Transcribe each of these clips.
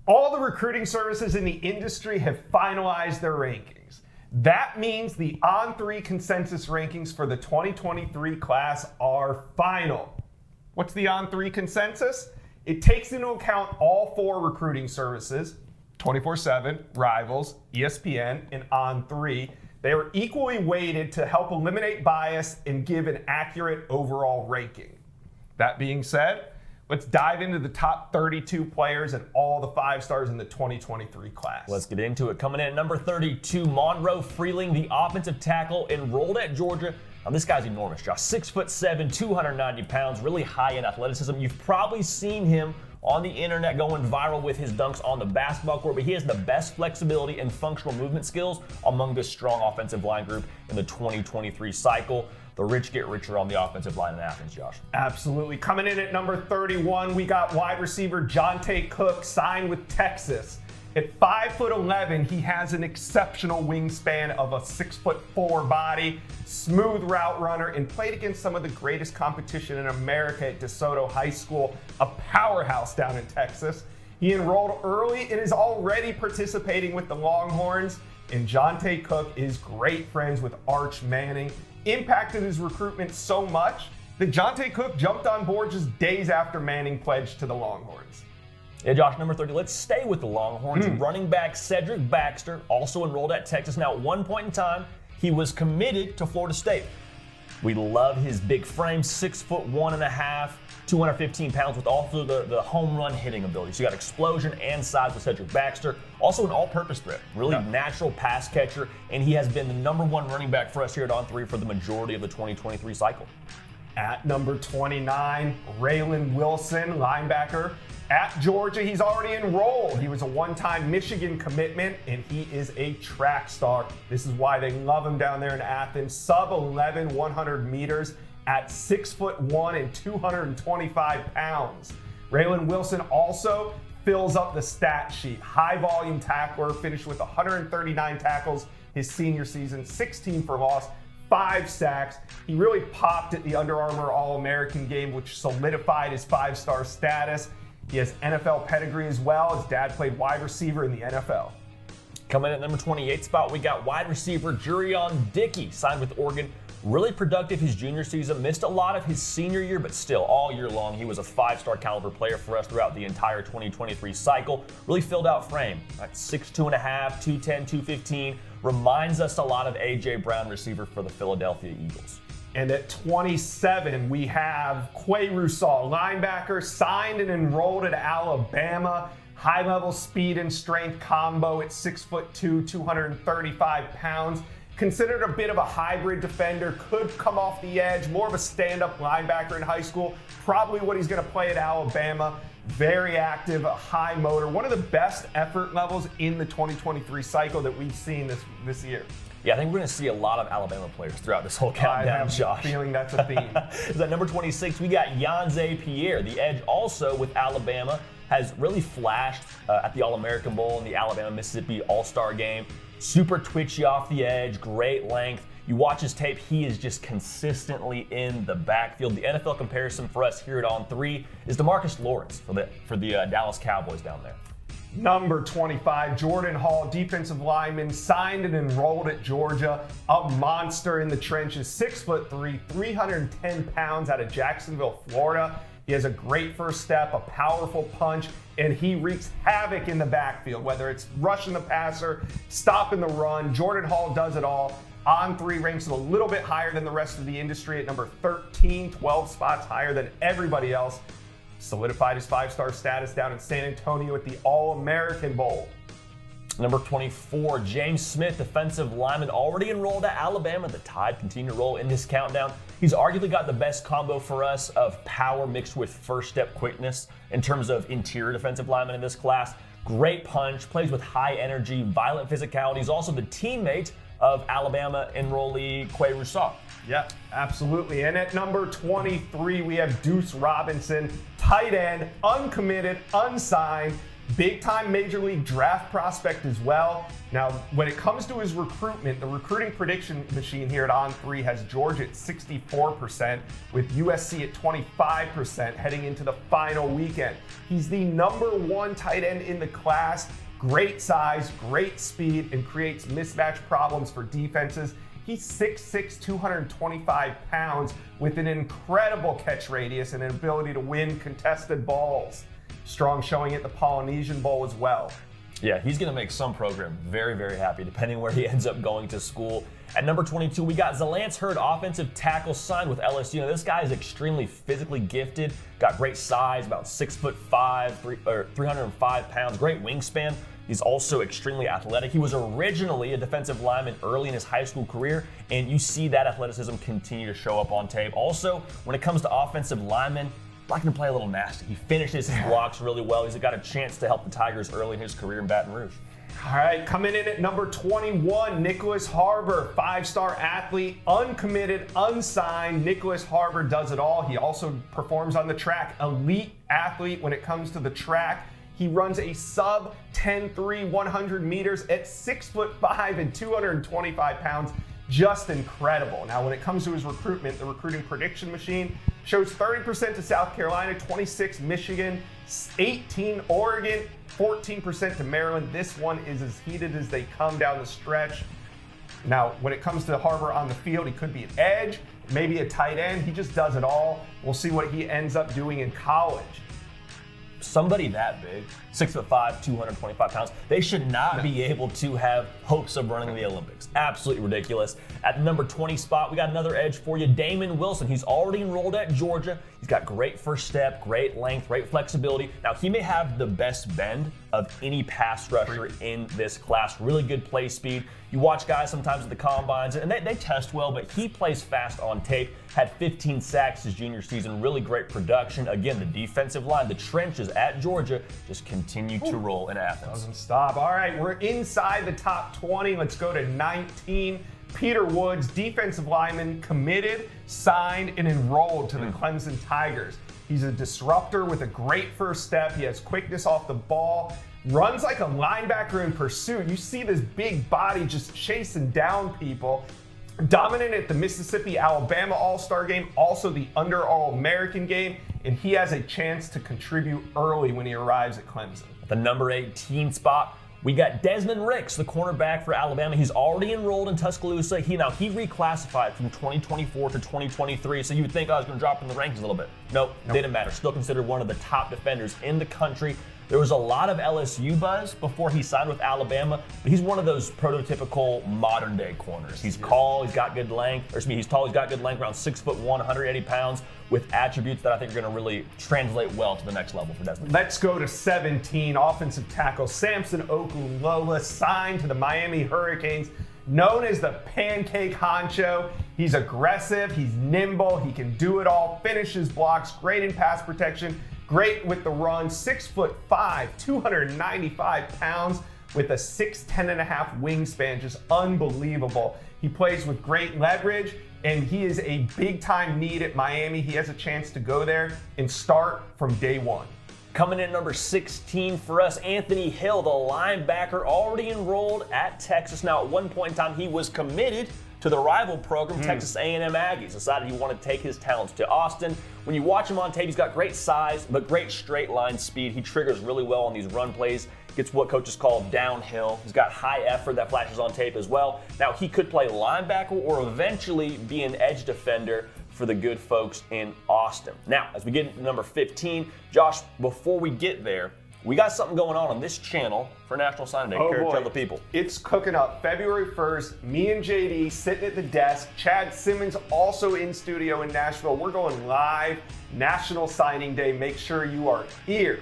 All the recruiting services in the industry have finalized their rankings. That means the On3 Consensus rankings for the 2023 class are final. What's the On3 Consensus? It takes into account all four recruiting services, 24/7, Rivals, ESPN, and On3. They are equally weighted to help eliminate bias and give an accurate overall ranking. That being said, let's dive into the top 32 players and all the 5 stars in the 2023 class. Let's get into it. Coming in at number 32, Monroe Freeling, the offensive tackle, enrolled at Georgia. Now, this guy's enormous, Josh. 6'7", 290 pounds, really high in athleticism. You've probably seen him on the internet going viral with his dunks on the basketball court, but he has the best flexibility and functional movement skills among this strong offensive line group in the 2023 cycle. The rich get richer on the offensive line in Athens, Josh. Absolutely. Coming in at number 31, we got wide receiver Jonte Cook, signed with Texas. At 5'11", he has an exceptional wingspan of a 6'4" body, smooth route runner, and played against some of the greatest competition in America at DeSoto High School, a powerhouse down in Texas. He enrolled early and is already participating with the Longhorns, and Jonte Cook is great friends with Arch Manning. Impacted his recruitment so much that Jonte Cook jumped on board just days after Manning pledged to the Longhorns. Yeah, Josh, number 30. Let's stay with the Longhorns. Running back Cedric Baxter, also enrolled at Texas. Now, at one point in time, he was committed to Florida State. We love his big frame, 6'1.5", 215 pounds, with also the home run hitting ability. So you got explosion and size with Cedric Baxter. Also an all-purpose threat, really natural pass catcher, and he has been the number 1 running back for us here at On3 for the majority of the 2023 cycle. At number 29, Raylan Wilson, linebacker. At Georgia, he's already enrolled. He was a one-time Michigan commitment, and he is a track star. This is why they love him down there in Athens. Sub-11 100 meters at 6'1" and 225 pounds. Raylan Wilson also fills up the stat sheet. High-volume tackler, finished with 139 tackles his senior season, 16 for loss, 5 sacks. He really popped at the Under Armour All-American game, which solidified his 5-star status. He has NFL pedigree as well. His dad played wide receiver in the NFL. Coming in at number 28 spot, we got wide receiver Jurion Dickey, signed with Oregon. Really productive his junior season, missed a lot of his senior year, but still all year long he was a 5-star caliber player for us throughout the entire 2023 cycle. Really filled out frame, right? 6'2.5", 210, 215. Reminds us a lot of A.J. Brown, receiver for the Philadelphia Eagles. And at 27, we have Quay Russaw, linebacker, signed and enrolled at Alabama. High-level speed and strength combo at 6'2", 235 pounds. Considered a bit of a hybrid defender, could come off the edge, more of a stand-up linebacker in high school. Probably what he's going to play at Alabama. Very active, high motor. One of the best effort levels in the 2023 cycle that we've seen this year. Yeah, I think we're going to see a lot of Alabama players throughout this whole countdown, Josh. I have a feeling that's a theme. Is at number 26, we got Yanze Pierre, the edge also with Alabama, has really flashed at the All-American Bowl and the Alabama-Mississippi All-Star Game. Super twitchy off the edge, great length. You watch his tape, he is just consistently in the backfield. The NFL comparison for us here at On3 is DeMarcus Lawrence for the Dallas Cowboys down there. Number 25, Jordan Hall, defensive lineman, signed and enrolled at Georgia. A monster in the trenches, 6'3", 310 pounds out of Jacksonville, Florida. He has a great first step, a powerful punch, and he wreaks havoc in the backfield, whether it's rushing the passer, stopping the run. Jordan Hall does it all. On3 ranks a little bit higher than the rest of the industry at number 13, 12 spots higher than everybody else. Solidified his 5-star status down in San Antonio at the All-American Bowl. Number 24, James Smith, defensive lineman, already enrolled at Alabama. The Tide continue to roll in this countdown. He's arguably got the best combo for us of power mixed with first-step quickness in terms of interior defensive lineman in this class. Great punch, plays with high energy, violent physicality. He's also the teammate of Alabama enrollee Quay Russaw. Yeah, absolutely. And at number 23, we have Deuce Robinson, tight end, uncommitted, unsigned. Big-time Major League draft prospect as well. Now, when it comes to his recruitment, the recruiting prediction machine here at On3 has Georgia at 64%, with USC at 25% heading into the final weekend. He's the #1 tight end in the class. Great size, great speed, and creates mismatch problems for defenses. He's 6'6", 225 pounds with an incredible catch radius and an ability to win contested balls. Strong showing at the Polynesian Bowl as well. Yeah, he's going to make some program very, very happy, depending where he ends up going to school. At number 22, we got Zalance Hurd, offensive tackle, signed with LSU. Now, this guy is extremely physically gifted, got great size, about 6'5", 305 pounds, great wingspan. He's also extremely athletic. He was originally a defensive lineman early in his high school career, and you see that athleticism continue to show up on tape. Also, when it comes to offensive linemen, like him to play a little nasty. He finishes his blocks really well. He's got a chance to help the Tigers early in his career in Baton Rouge. All right, coming in at number 21, Nicholas Harbor, 5-star athlete, uncommitted, unsigned. Nicholas Harbor does it all. He also performs on the track. Elite athlete when it comes to the track. He runs a sub 10.3 100 meters at 6'5" and 225 pounds. Just incredible. Now, when it comes to his recruitment, the recruiting prediction machine shows 30% to South Carolina, 26 Michigan, 18 Oregon, 14% to Maryland. This one is as heated as they come down the stretch. Now, when it comes to Harbor on the field, he could be an edge, maybe a tight end. He just does it all. We'll see what he ends up doing in college. Somebody that big, 6'5", 225 pounds, they should not be able to have hopes of running the Olympics. Absolutely ridiculous. At the number 20 spot, we got another edge for you, Damon Wilson. He's already enrolled at Georgia. He's got great first step, great length, great flexibility. Now, he may have the best bend of any pass rusher in this class. Really good play speed. You watch guys sometimes at the combines, and they test well, but he plays fast on tape. Had 15 sacks his junior season. Really great production. Again, the defensive line, the trenches at Georgia, just continue to roll in Athens. Doesn't stop. All right, we're inside the top 20. Let's go to 19. Peter Woods, defensive lineman, committed, signed, and enrolled to the Clemson Tigers. He's a disruptor with a great first step. He has quickness off the ball, runs like a linebacker in pursuit. You see this big body just chasing down people. Dominant at the Mississippi-Alabama All-Star game, also the Under All-American game, and he has a chance to contribute early when he arrives at Clemson. At the number 18 spot, we got Desmond Ricks, the cornerback for Alabama. He's already enrolled in Tuscaloosa. He reclassified from 2024 to 2023, so you would think I was going to drop in the rankings a little bit. Nope, didn't matter. Still considered one of the top defenders in the country. There was a lot of LSU buzz before he signed with Alabama, but he's one of those prototypical modern-day corners. He's tall, he's got good length, he's tall, he's got good length, around 6'1", 180 pounds, with attributes that I think are going to really translate well to the next level for Desmond. Let's go to 17, offensive tackle Samson Okunlola, signed to the Miami Hurricanes. Known as the pancake honcho, he's aggressive, he's nimble, he can do it all, finishes blocks, great in pass protection, great with the run, 6'5", 295 pounds with a 6'10.5" wingspan, just unbelievable. He plays with great leverage, and he is a big-time need at Miami. He has a chance to go there and start from day one. Coming in number 16 for us, Anthony Hill, the linebacker, already enrolled at Texas. Now, at one point in time, he was committed to the rival program, Texas A&M Aggies. Decided he wanted to take his talents to Austin. When you watch him on tape, he's got great size, but great straight line speed. He triggers really well on these run plays. Gets what coaches call downhill. He's got high effort that flashes on tape as well. Now, he could play linebacker or eventually be an edge defender for the good folks in Austin. Now, as we get into number 15, Josh, before we get there, we got something going on this channel for National Signing Day. Care to tell the people? It's cooking up. February 1st, me and JD sitting at the desk. Chad Simmons also in studio in Nashville. We're going live. National Signing Day. Make sure you are here.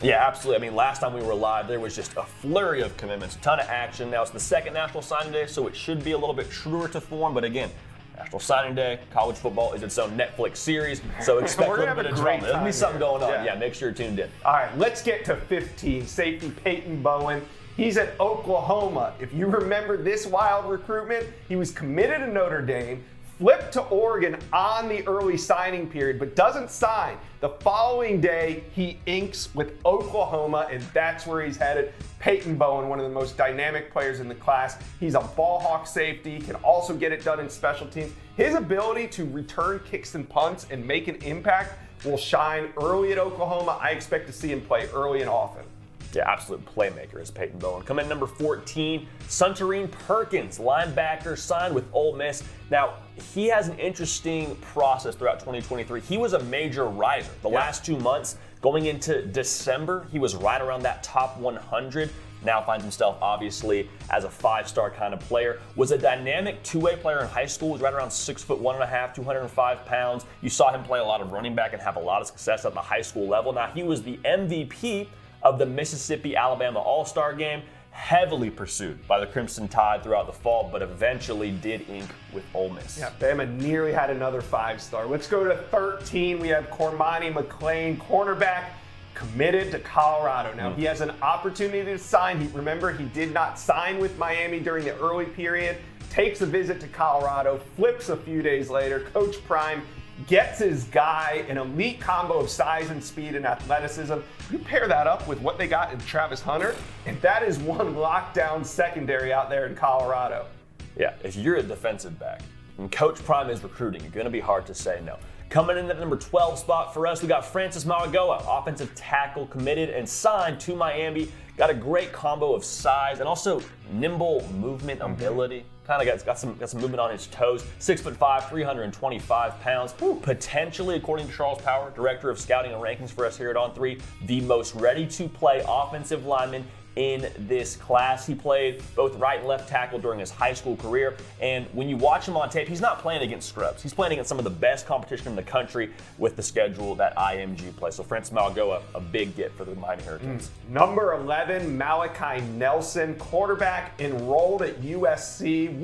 Yeah, absolutely. I mean, last time we were live, there was just a flurry of commitments, a ton of action. Now, it's the second National Signing Day, so it should be a little bit truer to form. But again, National Signing Day, college football is its own Netflix series, so expect a little bit of drama. There'll be something going on. Yeah, make sure you're tuned in. All right, let's get to 15. Safety Peyton Bowen. He's at Oklahoma. If you remember this wild recruitment, he was committed to Notre Dame, flipped to Oregon on the early signing period, but doesn't sign. The following day, he inks with Oklahoma, and that's where he's headed. Peyton Bowen, one of the most dynamic players in the class. He's a ball hawk safety, can also get it done in special teams. His ability to return kicks and punts and make an impact will shine early at Oklahoma. I expect to see him play early and often. Yeah, absolute playmaker is Peyton Bowen. Coming in number 14, Suntarine Perkins, linebacker, signed with Ole Miss. Now, he has an interesting process throughout 2023. He was a major riser. The last 2 months, going into December, he was right around that top 100. Now finds himself, obviously, as a 5-star kind of player. Was a dynamic two-way player in high school. Was right around 6'1.5", 205 pounds. You saw him play a lot of running back and have a lot of success at the high school level. Now, he was the MVP of the Mississippi-Alabama All-Star Game, heavily pursued by the Crimson Tide throughout the fall, but eventually did ink with Ole Miss. Yeah, Bama nearly had another 5-star. Let's go to 13. We have Cormani McClain, cornerback, committed to Colorado. Now, he has an opportunity to sign. Remember, he did not sign with Miami during the early period, takes a visit to Colorado, flips a few days later. Coach Prime gets his guy, an elite combo of size and speed and athleticism. You pair that up with what they got in Travis Hunter, and that is one lockdown secondary out there in Colorado. Yeah, if you're a defensive back and Coach Prime is recruiting, you're going to be hard to say no. Coming in at number 12 spot for us, we got Francis Mauigoa, offensive tackle, committed and signed to Miami. Got a great combo of size and also nimble movement ability. Kind of got some movement on his toes. 6'5", 325 pounds. Potentially, according to Charles Power, director of scouting and rankings for us here at On3, the most ready-to-play offensive lineman in this class. He played both right and left tackle during his high school career, and when you watch him on tape, he's not playing against scrubs. He's playing against some of the best competition in the country with the schedule that IMG plays. So Francis Mauigoa, a big get for the Miami Hurricanes. Number 11, Malachi Nelson, quarterback, enrolled at USC.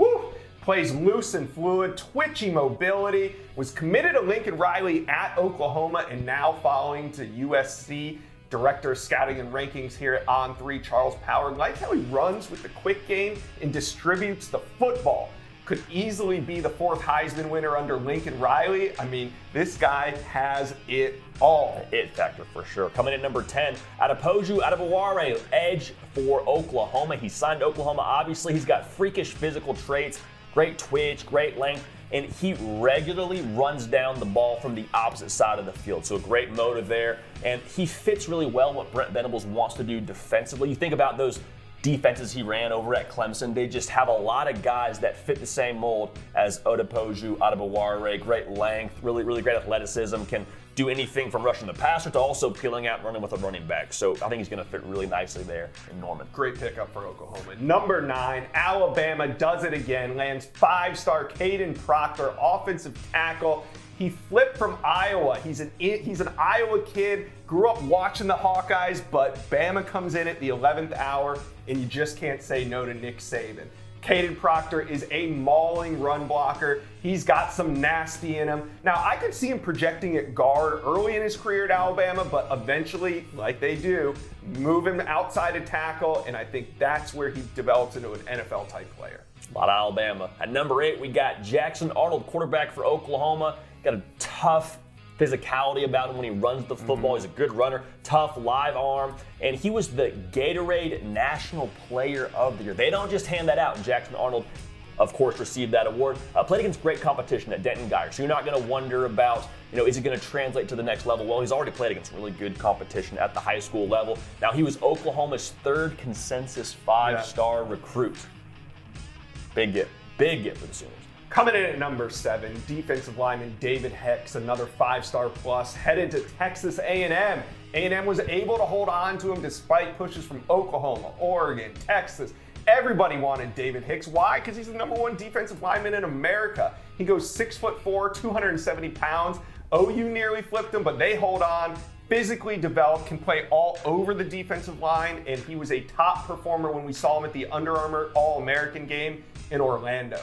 Plays loose and fluid, twitchy mobility, was committed to Lincoln Riley at Oklahoma, and now following to USC. Director of Scouting and Rankings here at On3, Charles Power. Like how he runs with the quick game and distributes the football. Could easily be the 4th Heisman winner under Lincoln Riley. I mean, this guy has it all. It factor for sure. Coming in number 10, Adepoju Adebaware, edge for Oklahoma. He signed Oklahoma. Obviously, he's got freakish physical traits, great twitch, great length, and he regularly runs down the ball from the opposite side of the field. So a great motive there, and he fits really well what Brent Venables wants to do defensively. You think about those defenses he ran over at Clemson. They just have a lot of guys that fit the same mold as Adepoju Adebaware. Great length, really great athleticism, can do anything from rushing the passer to also peeling out and running with a running back. So I think he's going to fit really nicely there in Norman. Great pickup for Oklahoma. Number 9, Alabama does it again. Lands 5-star Caden Proctor, offensive tackle. He flipped from Iowa. He's an Iowa kid, grew up watching the Hawkeyes, but Bama comes in at the 11th hour, and you just can't say no to Nick Saban. Caden Proctor is a mauling run blocker. He's got some nasty in him. Now, I could see him projecting at guard early in his career at Alabama, but eventually, like they do, move him outside of tackle, and I think that's where he develops into an NFL-type player. A lot of Alabama. At number 8, we got Jackson Arnold, quarterback for Oklahoma. Got a tough physicality about him when he runs the football. He's a good runner, tough live arm, and he was the Gatorade National Player of the Year. They don't just hand that out. And Jackson Arnold, of course, received that award. Played against great competition at Denton Guyer, so you're not going to wonder about, is he going to translate to the next level? Well, he's already played against really good competition at the high school level. Now, he was Oklahoma's 3rd consensus 5-star recruit. Big get for the Sooners. Coming in at number 7, defensive lineman David Hicks, another 5-star plus, headed to Texas A&M. A&M was able to hold on to him despite pushes from Oklahoma, Oregon, Texas. Everybody wanted David Hicks. Why? Because he's the number 1 defensive lineman in America. He goes 6'4", 270 pounds. OU nearly flipped him, but they hold on. Physically developed, can play all over the defensive line, and he was a top performer when we saw him at the Under Armour All-American game in Orlando.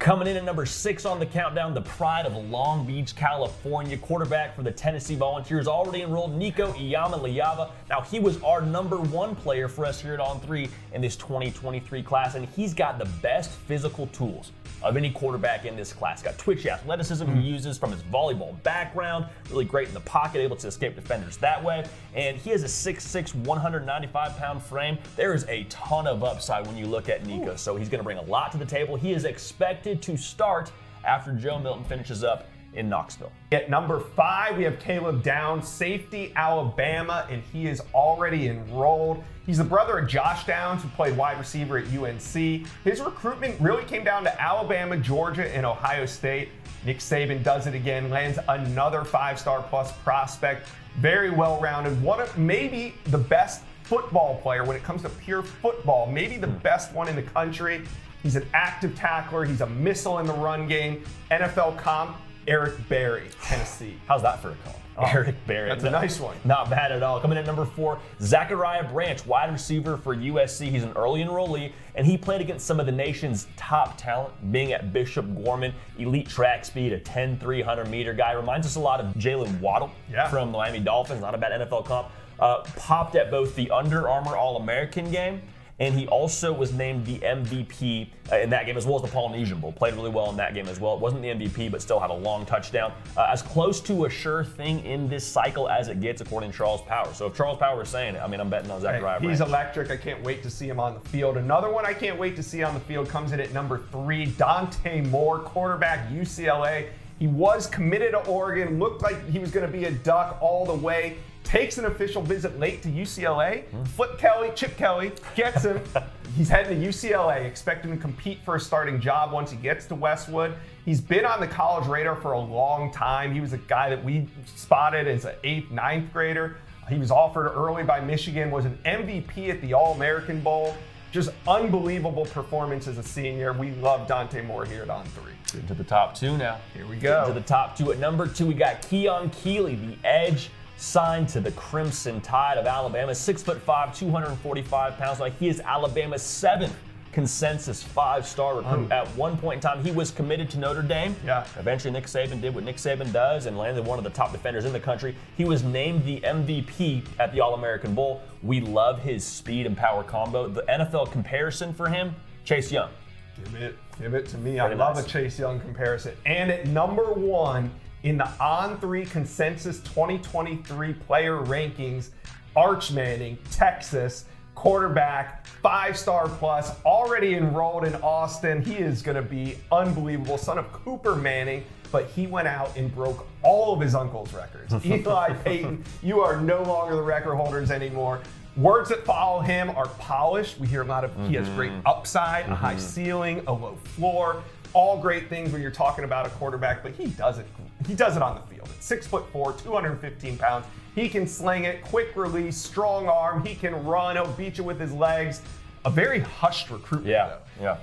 Coming in at number 6 on the countdown, the pride of Long Beach, California, quarterback for the Tennessee Volunteers, already enrolled, Nico Iamaleava. Now, he was our number 1 player for us here at On3 in this 2023 class, and he's got the best physical tools of any quarterback in this class. Got twitchy athleticism he uses from his volleyball background, really great in the pocket, able to escape defenders that way, and he has a 6'6", 195-pound frame. There is a ton of upside when you look at Nico, so he's going to bring a lot to the table. He is expected to start after Joe Milton finishes up in Knoxville. At number 5, we have Caleb Downs, safety, Alabama, and he is already enrolled. He's the brother of Josh Downs, who played wide receiver at UNC. His recruitment really came down to Alabama, Georgia, and Ohio State. Nick Saban does it again, lands another 5-star plus prospect. Very well-rounded, one of maybe the best football player when it comes to pure football, maybe the best one in the country. He's an active tackler. He's a missile in the run game. NFL comp, Eric Berry, Tennessee. How's that for a call? Eric Berry. That's a nice one. Not bad at all. Coming in at number 4, Zachariah Branch, wide receiver for USC. He's an early enrollee, and he played against some of the nation's top talent, being at Bishop Gorman, elite track speed, a 10, 300-meter guy. Reminds us a lot of Jalen Waddle from the Miami Dolphins. Not a bad NFL comp. Popped at both the Under Armour All-American game, and he also was named the MVP in that game, as well as the Polynesian Bowl. Played really well in that game as well. It wasn't the MVP, but still had a long touchdown. As close to a sure thing in this cycle as it gets, according to Charles Power. So if Charles Power is saying it, I mean, I'm betting on Zachariah Branch. He's electric. I can't wait to see him on the field. Another one I can't wait to see on the field comes in at number 3, Dante Moore, quarterback, UCLA. He was committed to Oregon, looked like he was going to be a Duck all the way. Takes an official visit late to UCLA. Chip Kelly gets him. He's heading to UCLA, expecting to compete for a starting job once he gets to Westwood. He's been on the college radar for a long time. He was a guy that we spotted as an 8th, 9th grader. He was offered early by Michigan, was an MVP at the All-American Bowl. Just unbelievable performance as a senior. We love Dante Moore here at On3. Into the top 2 now. Here we go. To the top 2. At number 2, we got Keon Keeley, the edge, signed to the Crimson Tide of Alabama. 6'5", 245 pounds. Like, he is Alabama's 7th consensus 5-star recruit. At one point in time, he was committed to Notre Dame. Yeah. Eventually, Nick Saban did what Nick Saban does and landed one of the top defenders in the country. He was named the MVP at the All-American Bowl. We love his speed and power combo. The NFL comparison for him, Chase Young. Give it to me. I love a Chase Young comparison. And at number 1 in the On3 Consensus 2023 player rankings, Arch Manning, Texas, quarterback, 5-star plus, already enrolled in Austin. He is going to be unbelievable. Son of Cooper Manning, but he went out and broke all of his uncle's records. Eli Payton, you are no longer the record holders anymore. Words that follow him are polished. We hear a lot of he has great upside, a high ceiling, a low floor. All great things when you're talking about a quarterback, but he does it on the field. At 6'4", 215 pounds. He can sling it, quick release, strong arm. He can run. He'll beat you with his legs. A very hushed recruitment, though.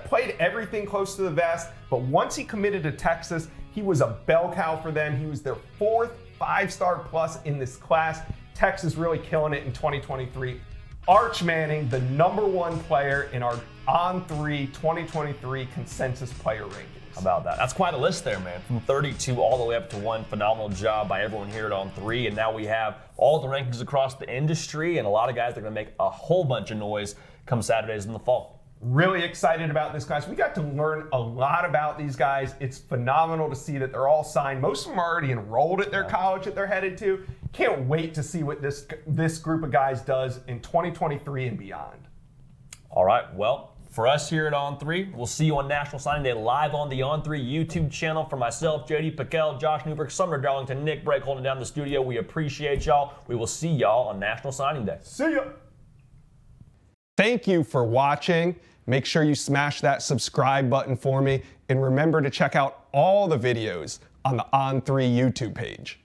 Played everything close to the vest, but once he committed to Texas, he was a bell cow for them. He was their 4th 5-star plus in this class. Texas really killing it in 2023. Arch Manning, the number 1 player in our On3 2023 consensus player rankings. How about that? That's quite a list there, man. From 32 all the way up to 1. Phenomenal job by everyone here at On3. And now we have all the rankings across the industry and a lot of guys that are going to make a whole bunch of noise come Saturdays in the fall. Really excited about this class. We got to learn a lot about these guys. It's phenomenal to see that they're all signed. Most of them are already enrolled at their college that they're headed to. Can't wait to see what this group of guys does in 2023 and beyond. All right, well, for us here at On3, we'll see you on National Signing Day live on the On3 YouTube channel. For myself, JD Pickell, Josh Newberg, Sumner Darlington, Nick Brake holding down the studio. We appreciate y'all. We will see y'all on National Signing Day. See ya. Thank you for watching. Make sure you smash that subscribe button for me. And remember to check out all the videos on the On3 YouTube page.